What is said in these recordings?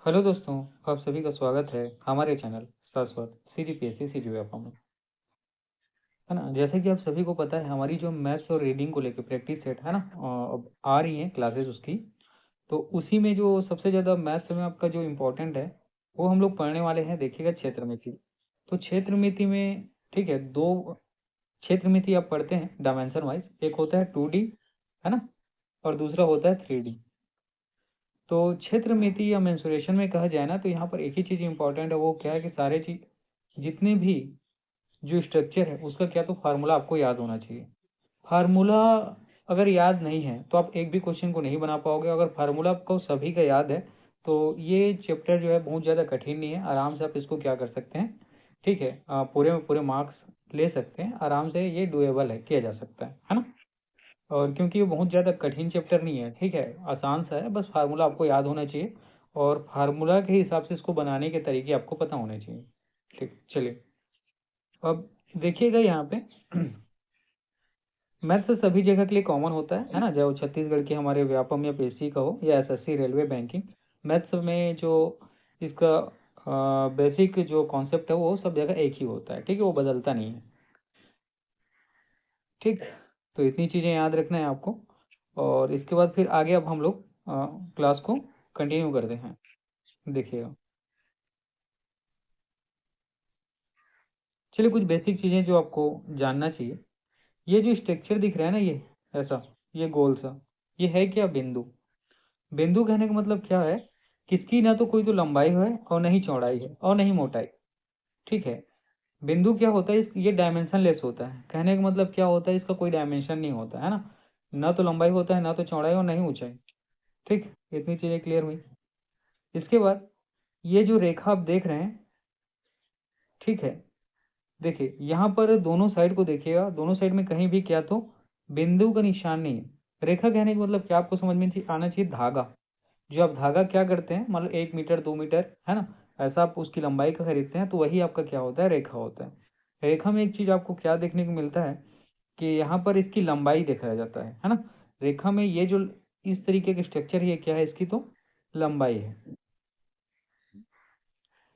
Hello दोस्तों, आप सभी का स्वागत है हमारे चैनल शाश्वत CGPSC CGWAPA में। है ना, जैसे कि आप सभी को पता है हमारी जो मैथ्स और रीडिंग को लेकर प्रैक्टिस सेट है ना, अब आ रही है क्लासेस उसकी। तो उसी में जो सबसे ज़्यादा मैथ्स में आपका जो इम्पोर्टेंट है वो हम लोग पढ़ने वाले हैं, देखिएगा क्षेत्रमिति। तो क्षेत्रमिति में ठीक है, दो क्षेत्रमिति आप पढ़ते हैं डायमेंशन वाइज। एक होता है 2D, है ना, और दूसरा होता है 3D। तो क्षेत्रमिति या मेंसुरेशन में कहा जाए ना, तो यहाँ पर एक ही चीज़ इंपॉर्टेंट है, वो क्या है कि सारे चीज जितने भी जो स्ट्रक्चर है उसका क्या तो फार्मूला आपको याद होना चाहिए। फार्मूला अगर याद नहीं है तो आप एक भी क्वेश्चन को नहीं बना पाओगे। अगर फार्मूला आपको सभी का याद है तो ये चैप्टर जो है बहुत ज़्यादा कठिन नहीं है, आराम से आप इसको क्या कर सकते हैं, ठीक है, पूरे में पूरे मार्क्स ले सकते हैं आराम से। ये डुएबल है, किया जा सकता है ना। और क्योंकि ये बहुत ज़्यादा कठिन चैप्टर नहीं है, ठीक है, आसान सा है, बस फार्मूला आपको याद होना चाहिए और फार्मूला के हिसाब से इसको बनाने के तरीके आपको पता होने चाहिए। ठीक, चलिए अब देखिएगा यहाँ पे मैथ्स सभी जगह के लिए कॉमन होता है ना, चाहे वो छत्तीसगढ़ के हमारे व्यापम या पीएससी का हो या एसएससी रेलवे बैंकिंग। मैथ्स में जो इसका बेसिक जो कॉन्सेप्ट है वो सब जगह एक ही होता है, ठीक है, वो बदलता नहीं है। ठीक, तो इतनी चीज़ें याद रखना है आपको। और इसके बाद फिर आगे अब हम लोग क्लास को कंटिन्यू करते हैं। देखिएगा, चलिए कुछ बेसिक चीज़ें जो आपको जानना चाहिए। ये जो स्ट्रक्चर दिख रहा है ना, ये ऐसा, ये गोल सा, ये है क्या? बिंदु। बिंदु कहने का मतलब क्या है, किसकी ना तो कोई तो लंबाई है और नहीं चौड़ाई है और नहीं मोटाई। ठीक है, बिंदु क्या होता है, ये डायमेंशन लेस होता है। कहने का मतलब क्या होता है, इसका कोई डायमेंशन नहीं होता है ना तो लंबाई होता है, ना तो चौड़ाई और नहीं ऊंचाई। ठीक, इतनी चीज़ें क्लियर हुई। इसके बाद ये जो रेखा आप देख रहे हैं, ठीक है, देखिए यहाँ पर दोनों साइड को देखिएगा, दोनों साइड में कहीं भी क्या तो बिंदु का निशान नहीं है। रेखा कहने का मतलब क्या आपको समझ में आना चाहिए, धागा। जो आप धागा क्या करते हैं, मतलब 1 मीटर 2 मीटर, है ना, ऐसा आप उसकी लंबाई का खरीदते हैं, तो वही आपका क्या होता है, रेखा होता है। रेखा में एक चीज आपको क्या देखने को मिलता है कि यहाँ पर इसकी लंबाई देखा जाता है ना। रेखा में ये जो इस तरीके के स्ट्रक्चर, ये क्या है, इसकी तो लंबाई है।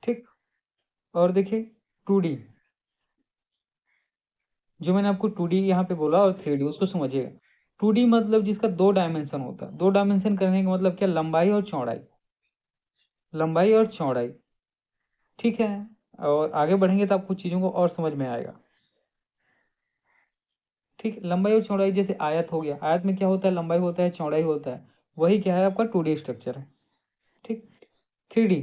ठीक, और देखिए 2D, जो मैंने आपको 2D यहाँ पे बोला और 3D उसको समझिएगा। 2D मतलब जिसका दो डायमेंशन होता है। दो डायमेंशन करने का मतलब क्या, लंबाई और चौड़ाई, लंबाई और चौड़ाई। ठीक है, और आगे बढ़ेंगे तो आपको चीज़ों को और समझ में आएगा। ठीक, लंबाई और चौड़ाई, जैसे आयत हो गया, आयत में क्या होता है, लंबाई होता है चौड़ाई होता है, वही क्या है आपका 2D स्ट्रक्चर है। ठीक, 3D,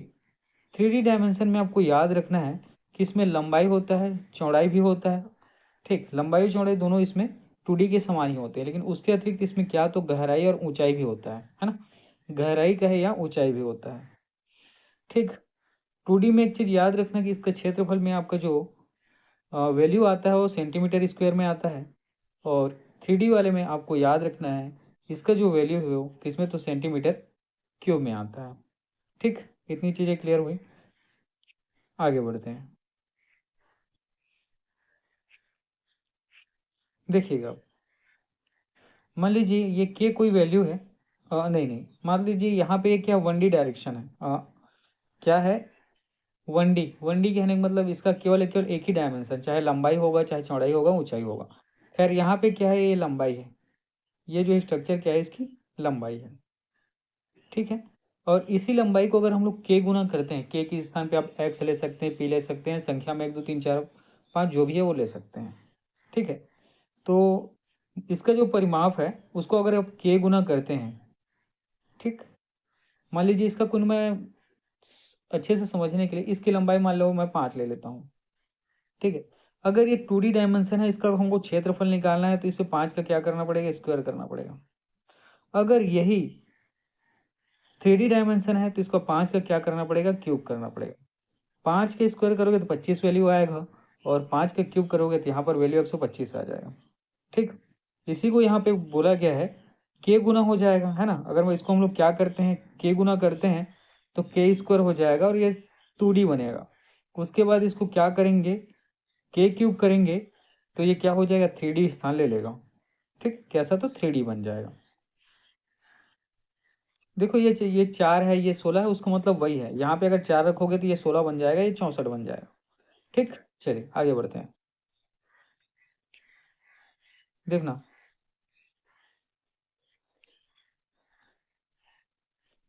3D डायमेंशन में आपको याद रखना है कि इसमें लंबाई होता है चौड़ाई भी होता है। ठीक, लंबाई और चौड़ाई दोनों इसमें 2D के समान ही होते हैं, लेकिन उसके अतिरिक्त इसमें क्या तो गहराई और ऊंचाई भी होता है ना, गहराई का है या ऊंचाई भी होता है। ठीक, 2D में एक चीज़ याद रखना कि इसका क्षेत्रफल में आपका जो वैल्यू आता है वो सेंटीमीटर स्क्वायर में आता है, और 3D वाले में आपको याद रखना है इसका जो वैल्यू है वो किसमें तो सेंटीमीटर क्यूब में आता है। ठीक, इतनी चीज़ें क्लियर हुई, आगे बढ़ते हैं। देखिएगा, मान लीजिए ये के कोई वैल्यू है, नहीं नहीं, मान लीजिए यहाँ पे क्या 1D डायरेक्शन है, क्या है, 1D। 1D कहने का मतलब इसका केवल एक ही डायमेंशन, चाहे लंबाई होगा चाहे चौड़ाई होगा ऊंचाई होगा। खैर यहाँ पे क्या है, ये लंबाई है, ये जो स्ट्रक्चर क्या है, इसकी लंबाई है। ठीक है, और इसी लंबाई को अगर हम लोग के गुना करते हैं, के के स्थान पे आप एक्स ले सकते हैं, पी ले सकते हैं, संख्या में 1 2 3 4 5 जो भी है वो ले सकते हैं। ठीक है, तो इसका जो परिमाप है उसको अगर आप के गुना करते हैं, ठीक, मान लीजिए इसका कुल मैं अच्छे से समझने के लिए इसकी लंबाई मान लो मैं 5 ले लेता हूँ। ठीक है, अगर ये 2D डायमेंशन है, इसका हमको क्षेत्रफल निकालना है, तो इसे 5 का क्या करना पड़ेगा, स्क्वायर करना पड़ेगा। अगर यही 3D डायमेंशन है तो इसको 5 का क्या करना पड़ेगा, क्यूब करना पड़ेगा। 5 के स्क्वायर करोगे तो 25 वैल्यू आएगा, और 5 के क्यूब करोगे तो यहाँ पर वैल्यू 125 आ जाएगा। ठीक, इसी को यहाँ पे बोला गया है के गुना हो जाएगा, है ना। अगर मैं इसको हम लोग क्या करते हैं, के गुना करते हैं, तो के स्क्वायर हो जाएगा और ये 2D बनेगा। उसके बाद इसको क्या करेंगे, के क्यूब करेंगे, तो ये क्या हो जाएगा, 3D स्थान ले लेगा। ठीक, कैसा तो 3D बन जाएगा। देखो ये 4 है, ये 16 है, उसका मतलब वही है। यहाँ पे अगर 4 रखोगे तो ये 16 बन जाएगा, ये 64 बन जाएगा। ठीक, चलिए आगे बढ़ते हैं। देखना,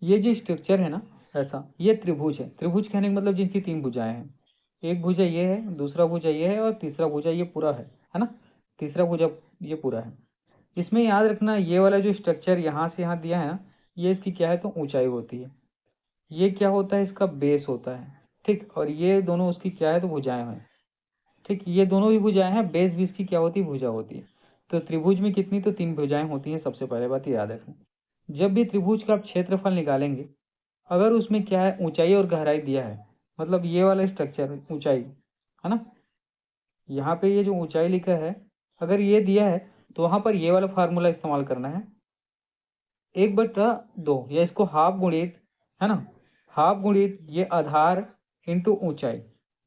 ये जो स्ट्रक्चर है ना, ऐसा, ये त्रिभुज है। त्रिभुज कहने का मतलब जिनकी 3 भुजाएं हैं। एक भुजा ये है, दूसरा भुजा ये है, और तीसरा भुजा ये पूरा है ना। तीसरा भुजा ये पूरा है। इसमें याद रखना, ये वाला जो स्ट्रक्चर यहाँ से यहाँ दिया है ना, ये इसकी क्या है तो ऊंचाई होती है। ये क्या होता है, इसका बेस होता है। ठीक, और ये दोनों उसकी क्या है तो भुजाएं हैं। ठीक, ये दोनों भी भुजाएं हैं, बेस भी इसकी क्या होती है, भुजा होती है। तो त्रिभुज में कितनी, तो 3 भुजाएं होती हैं। सबसे पहले बात ये याद रखना, जब भी त्रिभुज का आप क्षेत्रफल निकालेंगे, अगर उसमें क्या है ऊंचाई और गहराई दिया है, मतलब ये वाला स्ट्रक्चर ऊंचाई है ना, यहाँ पे ये जो ऊंचाई लिखा है, अगर ये दिया है तो वहां पर ये वाला फार्मूला इस्तेमाल करना है, 1/2, या इसको हाफ गुणित, है ना, हाफ गुणित ये आधार इंटू ऊंचाई।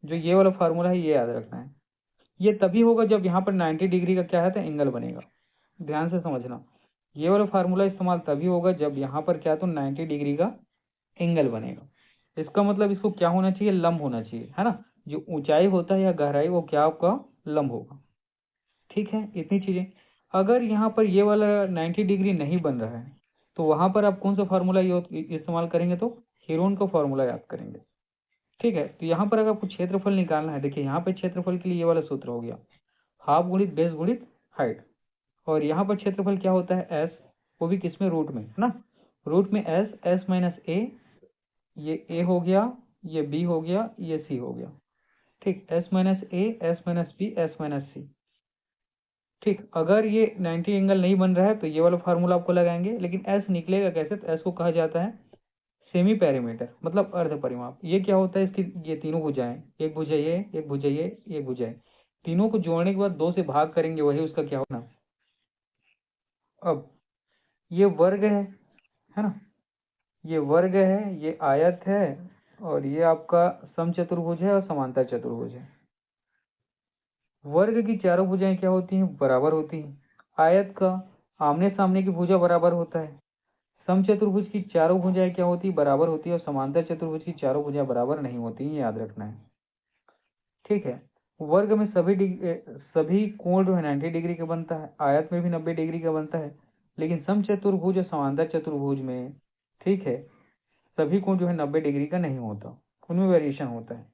जो ये वाला फार्मूला है ये याद रखना है। ये तभी होगा जब यहाँ पर 90 डिग्री का क्या है तो एंगल बनेगा। ध्यान से समझना, ये वाला फार्मूला इस्तेमाल तभी होगा जब यहाँ पर क्या तो 90 डिग्री का एंगल बनेगा। इसका मतलब इसको क्या होना चाहिए, लंब होना चाहिए, है ना। जो ऊंचाई होता है या गहराई, वो क्या आपका लंब होगा। ठीक है, इतनी चीजें। अगर यहाँ पर ये वाला 90 डिग्री नहीं बन रहा है, तो वहां पर आप कौन सा फार्मूला इस्तेमाल करेंगे, तो हेरोन का फार्मूला याद करेंगे। ठीक है, तो यहाँ पर अगर आपको क्षेत्रफल निकालना है, देखिए यहाँ पे क्षेत्रफल के लिए ये वाला सूत्र हो गया, हाफ गुणित बेस गुणित हाइट। और यहाँ पर क्षेत्रफल क्या होता है, एस, वो भी किसमें, रूट में, है ना। रूट में एस, एस माइनस ए, ये ए हो गया, ये बी हो गया, ये सी हो गया। ठीक, S minus A, S minus B, S minus C. ठीक, अगर ये 90 एंगल नहीं बन रहा है तो ये वाला फार्मूला आपको लगाएंगे, लेकिन एस निकलेगा कैसे, तो एस को कहा जाता है सेमी पैरामीटर, मतलब अर्ध परिमाप। ये क्या होता है, इसकी ये तीनों भुजाएं, एक भुजा ये, एक भुजा ये, एक भुजा ये, तीनों को जोड़ने के बाद 2 से भाग करेंगे, वही उसका क्या होना। अब ये वर्ग है ना, ये वर्ग है, ये आयत है, और ये आपका समचतुर्भुज है और समांतर चतुर्भुज है। वर्ग की चारों भुजाएं क्या होती हैं, बराबर होती हैं। आयत का आमने सामने की भुजा बराबर होता है। समचतुर्भुज की चारों भुजाएं क्या होती है, बराबर होती है, और समांतर चतुर्भुज की चारों भुजाएं बराबर नहीं होती, ये याद रखना है। ठीक है, वर्ग में सभी कोण जो है 90 डिग्री का बनता है, आयत में भी 90 डिग्री का बनता है, लेकिन समचतुर्भुज और समांतर चतुर्भुज में, ठीक है, सभी कोण जो है 90 डिग्री का नहीं होता, उनमें वेरिएशन होता है।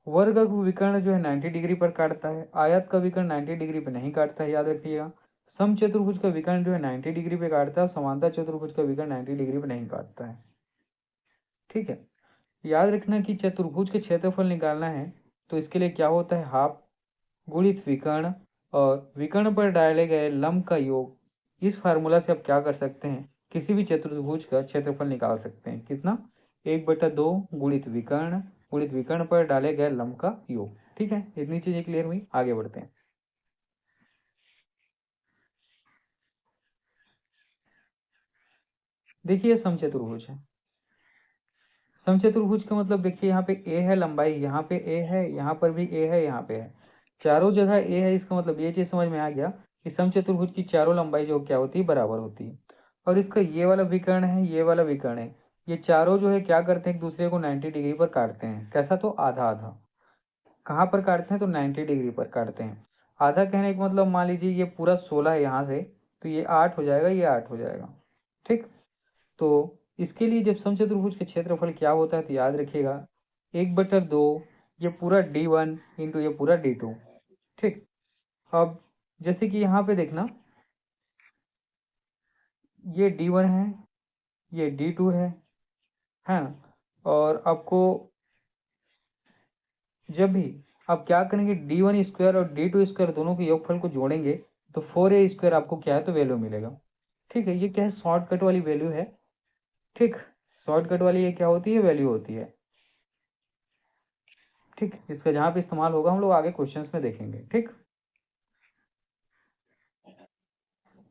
वर्ग का विकर्ण जो है 90 डिग्री पर काटता है, आयत का विकर्ण 90 डिग्री पर नहीं काटता है, याद रखिएगा। समचतुर्भुज का विकर्ण जो है 90 डिग्री पे काटता है, समांतर चतुर्भुज का विकर्ण 90 डिग्री पे नहीं काटता है। ठीक है, याद रखना कि चतुर्भुज के क्षेत्रफल निकालना है तो इसके लिए क्या होता है, हाफ गुणित विकर्ण और विकर्ण पर डाले गए लंब का योग। इस फार्मूला से आप क्या कर सकते हैं, किसी भी चतुर्भुज का क्षेत्रफल निकाल सकते हैं। कितना, 1/2 गुणित विकर्ण पर डाले गए लंब का योग। ठीक है, इतनी चीजें क्लियर हुई, आगे बढ़ते हैं। देखिए समचतुर्भुज है। समचतुर्भुज का मतलब देखिए, यहाँ पे ए है लंबाई, यहाँ पे ए है, यहाँ पर भी ए है, यहाँ पे है, चारों जगह ए है। इसका मतलब ये चीज समझ में आ गया कि समचतुर्भुज की चारों लंबाई जो क्या होती है, बराबर होती है। और इसका ये वाला विकर्ण है, ये वाला विकर्ण है, ये चारों जो है क्या करते हैं, एक दूसरे को 90 डिग्री पर काटते हैं। कैसा, तो आधा आधा। कहाँ पर काटते हैं, तो 90 डिग्री पर काटते हैं। आधा कहने का मतलब, मान लीजिए ये पूरा 16 है यहाँ से, तो ये 8 हो जाएगा, ये 8 हो जाएगा। ठीक, तो इसके लिए जब समचतुर्भुज के क्षेत्रफल क्या होता है तो याद रखिएगा, 1/2 ये पूरा D1 इंटू ये पूरा D2। ठीक, अब जैसे कि यहाँ पे देखना, ये D1 है, ये D2 है ना। और आपको जब भी आप क्या करेंगे, D1 स्क्वायर और D2 स्क्वायर दोनों के योगफल को जोड़ेंगे, तो 4A स्क्वायर आपको क्या है तो वैल्यू मिलेगा। ठीक है, ये क्या है, शॉर्टकट वाली वैल्यू है। ठीक, शॉर्टकट वाली ये क्या होती है, वैल्यू होती है। ठीक, इसका जहाँ पे इस्तेमाल होगा हम लोग आगे क्वेश्चंस में देखेंगे। ठीक,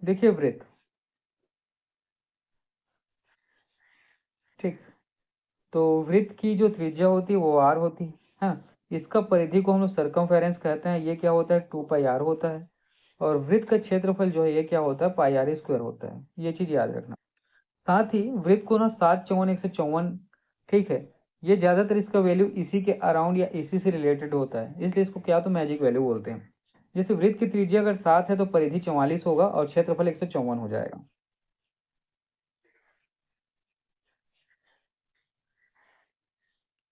देखिए वृत्त। ठीक, तो वृत्त की जो त्रिज्या होती है वो आर होती है, हाँ। इसका परिधि को हम लोग सर्कमफेरेंस कहते हैं, ये क्या होता है, 2πr होता है। और वृत्त का क्षेत्रफल जो है ये क्या होता है, πr² होता है। ये चीज याद रखना। साथ ही वृत्त को ना 7 चौवन 154, ठीक है, ये ज्यादातर इसका वैल्यू इसी के अराउंड या इसी से रिलेटेड होता है, इसलिए इसको क्या तो मैजिक वैल्यू बोलते हैं। जैसे वृत्त की त्रिज्या अगर 7 है तो परिधि 44 होगा और क्षेत्रफल 154 हो जाएगा।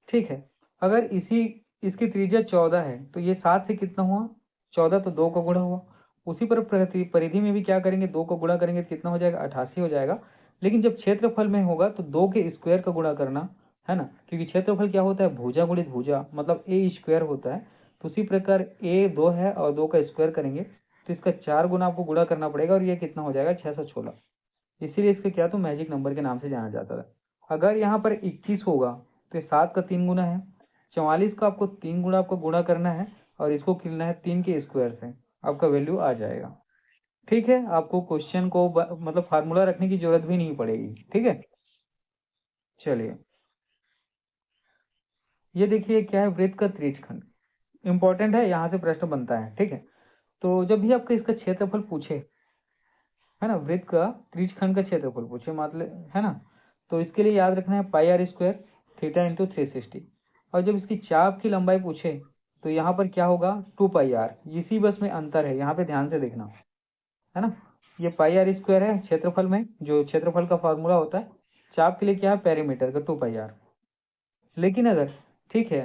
ठीक है, अगर इसकी त्रिज्या 14 है तो ये 7 से कितना हुआ, 14 तो 2 का गुणा हुआ। उसी पर परिधि में भी क्या करेंगे, 2 का गुणा करेंगे तो कितना हो जाएगा, 88 हो जाएगा। लेकिन जब क्षेत्रफल में होगा तो 2 के स्क्वायर का गुणा करना है ना, क्योंकि क्षेत्रफल क्या होता है, भुजा गुणित भुजा, मतलब ए स्क्वायर होता है। तो उसी प्रकार ए 2 है और 2 का स्क्वायर करेंगे तो इसका 4 गुना आपको गुणा करना पड़ेगा और ये कितना हो जाएगा, 616। इसीलिए इसके क्या तो मैजिक नंबर के नाम से जाना जाता है। अगर यहाँ पर 21 होगा तो 7 का 3 गुना है, 44 का आपको 3 गुना आपको गुणा करना है और इसको कितना है 3 के स्क्वायर से, आपका वैल्यू आ जाएगा। ठीक है, आपको क्वेश्चन को मतलब फार्मूला रखने की जरूरत भी नहीं पड़ेगी। ठीक है, चलिए ये देखिए क्या है, वृत्त का त्रिज्यखंड इंपॉर्टेंट है, यहाँ से प्रश्न बनता है। ठीक है, तो जब भी आपका इसका क्षेत्रफल पूछे, है ना, वृत्त का त्रिज्यखंड का क्षेत्रफल पूछे मतलब, है ना, तो इसके लिए याद रखना है पाई आर स्क्वायर थीटा इंटू 360। और जब इसकी चाप की लंबाई पूछे तो यहाँ पर क्या होगा, 2 पाई आर, इसी बस में अंतर है, यहाँ पे ध्यान से देखना, है ना। ये पाई आर स्क्वायर है क्षेत्रफल में, जो क्षेत्रफल का फॉर्मूला होता है। चाप के लिए क्या है, पेरीमीटर का 2 पाई आर। लेकिन अगर, ठीक है,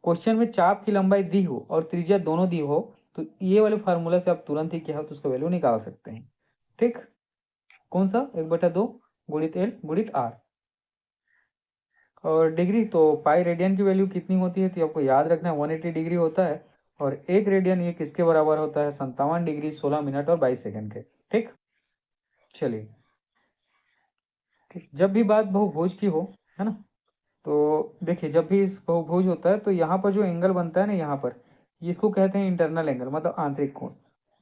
क्वेश्चन में चाप की लंबाई दी हो और त्रिज्या दोनों दी हो तो ये वाले फार्मूला से आप तुरंत ही क्या हो तो उसका वैल्यू निकाल सकते हैं। ठीक, कौन सा, 1/2 गुणित एल गुणित आर। और डिग्री तो पाई रेडियन की वैल्यू कितनी होती है तो आपको याद रखना है 180 डिग्री होता है। और 1 रेडियन ये किसके बराबर होता है, 57 डिग्री 16 मिनट और 22 सेकंड के। ठीक, चलिए, ठीक, जब भी बात बहुभुज की हो, है ना, तो देखिए जब भी इस बहुभुज होता है तो यहाँ पर जो एंगल बनता है ना, यहाँ पर इसको कहते हैं इंटरनल एंगल, मतलब आंतरिक कोण।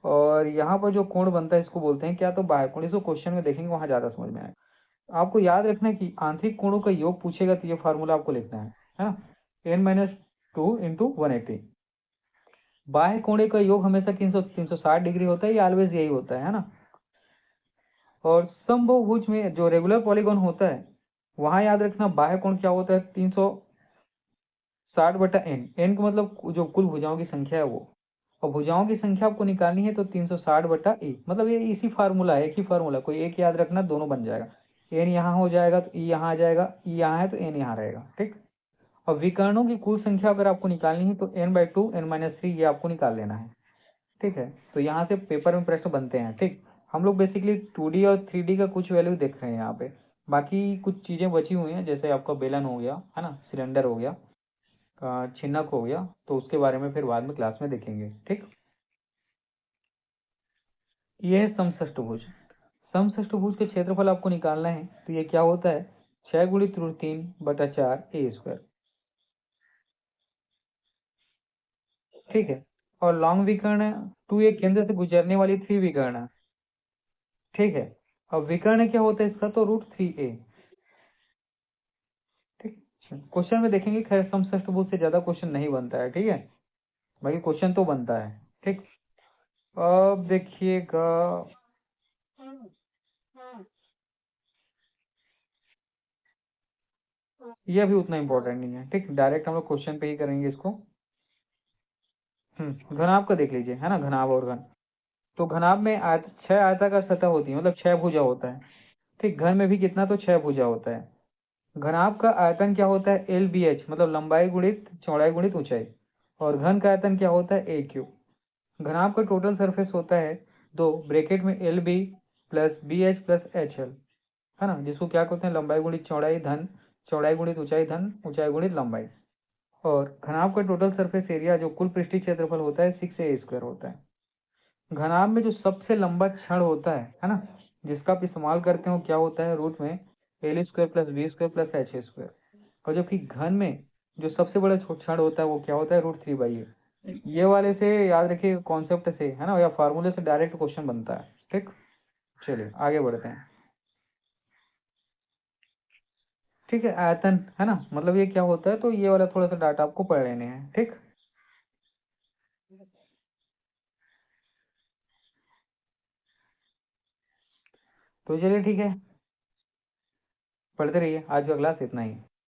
और यहाँ पर जो कोण बनता है इसको बोलते हैं क्या तो बाह्य कोण। इसको क्वेश्चन में देखेंगे वहां ज्यादा समझ में आएगा। आपको याद रखना है कि आंतरिक कोणों का योग पूछेगा तो ये फार्मूला आपको लिखना है ना, n-2 × 180। बाह्य कोणों का योग हमेशा 360 डिग्री होता है, ये ऑलवेज यही होता है ना। और समबाहुभुज में जो रेगुलर पॉलीगॉन होता है वहां याद रखना बाह्य कोण क्या होता है, 360/n। n का मतलब जो कुल भुजाओं की संख्या है वो, और भुजाओं की संख्या आपको निकालनी है तो 360/e, मतलब ये इसी फार्मूला है, एक ही फार्मूला, कोई एक याद रखना, दोनों बन जाएगा। n यहाँ हो जाएगा तो e यहाँ आ जाएगा, e यहाँ है तो n यहाँ रहेगा। ठीक, और विकर्णों की कुल संख्या अगर आपको निकालनी है तो n/2 n-3 ये आपको निकाल लेना है। ठीक है, तो यहाँ से पेपर में प्रश्न बनते हैं। ठीक, हम लोग बेसिकली 2D और 3D का कुछ वैल्यू देख रहे हैं यहाँ पे, बाकी कुछ चीजें बची हुई हैं, जैसे आपका बेलन हो गया, है ना, सिलेंडर हो गया, छिन्नक हो गया, तो उसके बारे में फिर बाद में क्लास में देखेंगे। ठीक, ये है समषष्टभुज। समषष्टभुज के क्षेत्रफल आपको निकालना है तो ये क्या होता है, 6 × √3/4 a²। ठीक है, और लॉन्ग विकर्ण 2a केंद्र से गुजरने वाली 3 विकर्ण। ठीक है, अब विकर्ण क्या होता है इसका तो √3a। ठीक, क्वेश्चन में देखेंगे, खैर समषष्टभुज से ज्यादा क्वेश्चन नहीं बनता है। ठीक है, बाकी क्वेश्चन तो बनता है। ठीक, अब देखिएगा, ये अभी उतना इंपॉर्टेंट नहीं है। ठीक, डायरेक्ट हम लोग क्वेश्चन पे ही करेंगे इसको। घनाभ का देख लीजिए, है ना, घनाभ और घन। तो घनाभ में 6 आयताकार सतह होती है, मतलब 6 भुजा होता है। ठीक, घन में भी कितना तो 6 भुजा होता है। घनाभ का आयतन क्या होता है, LBH, मतलब लंबाई गुणित चौड़ाई गुणित ऊंचाई। और घन का आयतन क्या होता है, A³ घनाभ का टोटल सरफेस होता है 2 ब्रैकेट में LB plus BH plus HL, है ना, जिसको क्या कहते हैं, लंबाई गुणित चौड़ाई धन चौड़ाई गुणित ऊंचाई धन ऊंचाई गुणित लंबाई। और घनाभ का टोटल सरफेस एरिया जो कुल पृष्ठीय क्षेत्रफल होता है 6a² होता है। घनाभ में जो सबसे लंबा छड़ होता है ना, जिसका आप इस्तेमाल करते हो, क्या होता है, रूट में L² plus B² plus H²। और जबकि घन में जो सबसे बड़ा छड़ होता है वो क्या होता है, √3/a। ये वाले से याद रखिए, कॉन्सेप्ट से, है ना, या फार्मूले से डायरेक्ट क्वेश्चन बनता है। ठीक, चलिए आगे बढ़ते हैं। ठीक है, आयतन, है ना, मतलब ये क्या होता है, तो ये वाला थोड़ा सा डाटा आपको पढ़ लेने हैं। ठीक, तो चलिए ठीक है, पढ़ते रहिए। आज का क्लास इतना ही है।